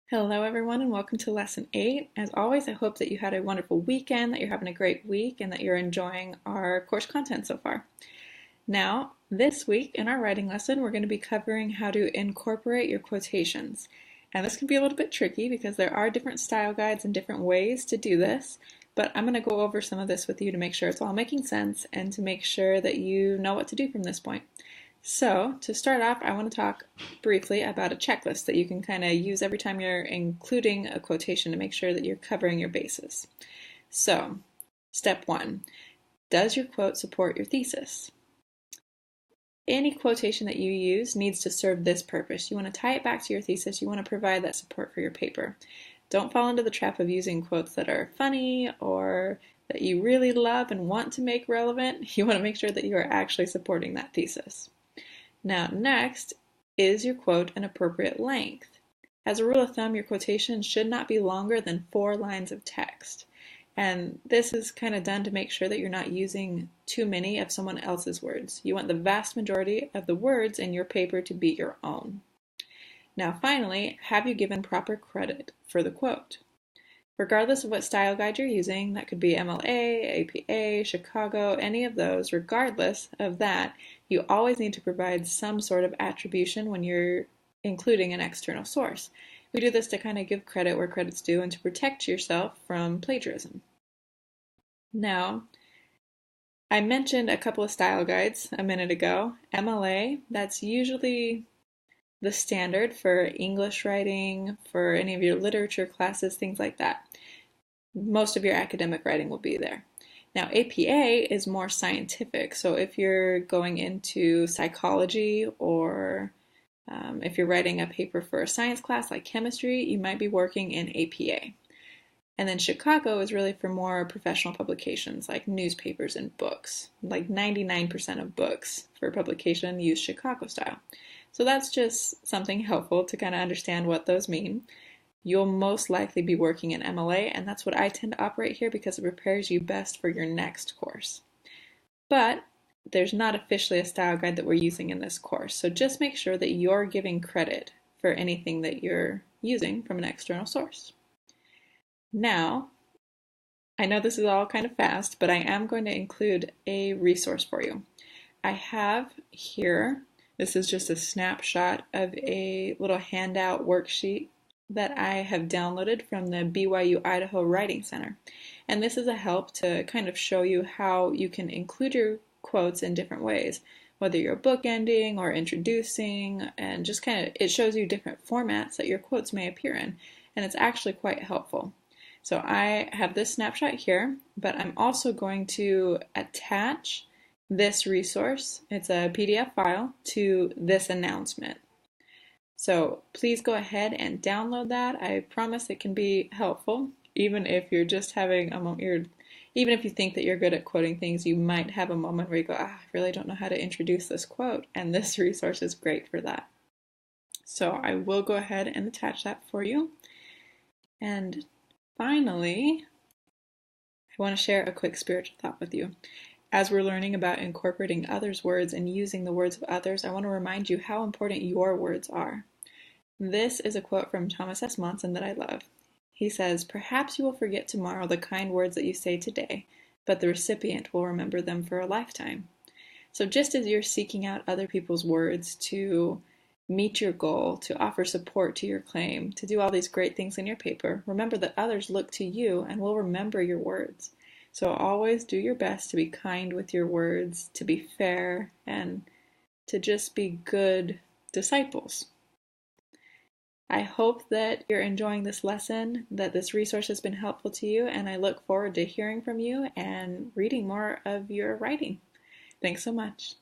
Hello everyone and welcome to Lesson 8. As always, I hope that you had a wonderful weekend, that you're having a great week, and that you're enjoying our course content so far. Now, this week in our writing lesson, we're going to be covering how to incorporate your quotations. And this can be a little bit tricky because there are different style guides and different ways to do this, but I'm going to go over some of this with you to make sure it's all making sense and to make sure that you know what to do from this point. So, to start off, I want to talk briefly about a checklist that you can kind of use every time you're including a quotation to make sure that you're covering your bases. So, step 1. Does your quote support your thesis? Any quotation that you use needs to serve this purpose. You want to tie it back to your thesis. You want to provide that support for your paper. Don't fall into the trap of using quotes that are funny or that you really love and want to make relevant. You want to make sure that you are actually supporting that thesis. Now, next, is your quote an appropriate length? As a rule of thumb, your quotation should not be longer than 4 lines of text. And this is kind of done to make sure that you're not using too many of someone else's words. You want the vast majority of the words in your paper to be your own. Now, finally, have you given proper credit for the quote? Regardless of what style guide you're using, that could be MLA, APA, Chicago, any of those, regardless of that, you always need to provide some sort of attribution when you're including an external source. We do this to kind of give credit where credit's due and to protect yourself from plagiarism. Now, I mentioned a couple of style guides a minute ago. MLA, that's usually the standard for English writing, for any of your literature classes, things like that. Most of your academic writing will be there. Now, APA is more scientific, so if you're going into psychology or if you're writing a paper for a science class like chemistry, you might be working in APA. And then Chicago is really for more professional publications like newspapers and books. Like 99% of books for publication use Chicago style. So that's just something helpful to kind of understand what those mean. You'll most likely be working in MLA, and that's what I tend to operate here because it prepares you best for your next course. But there's not officially a style guide that we're using in this course, so just make sure that you're giving credit for anything that you're using from an external source. Now, I know this is all kind of fast, but I am going to include a resource for you. I have here, this is just a snapshot of a little handout worksheet that I have downloaded from the BYU Idaho Writing Center. And this is a help to kind of show you how you can include your quotes in different ways, whether you're bookending or introducing, and just kind of, it shows you different formats that your quotes may appear in, and it's actually quite helpful. So I have this snapshot here, but I'm also going to attach this resource, it's a PDF file, to this announcement. So please go ahead and download that. I promise it can be helpful, even if you're just having a moment, even if you think that you're good at quoting things, you might have a moment where you go, I really don't know how to introduce this quote, and this resource is great for that. So I will go ahead and attach that for you. And finally, I want to share a quick spiritual thought with you. As we're learning about incorporating others' words and using the words of others, I want to remind you how important your words are. This is a quote from Thomas S. Monson that I love. He says, "Perhaps you will forget tomorrow the kind words that you say today, but the recipient will remember them for a lifetime." So just as you're seeking out other people's words to meet your goal, to offer support to your claim, to do all these great things in your paper, remember that others look to you and will remember your words. So always do your best to be kind with your words, to be fair, and to just be good disciples. I hope that you're enjoying this lesson, that this resource has been helpful to you, and I look forward to hearing from you and reading more of your writing. Thanks so much.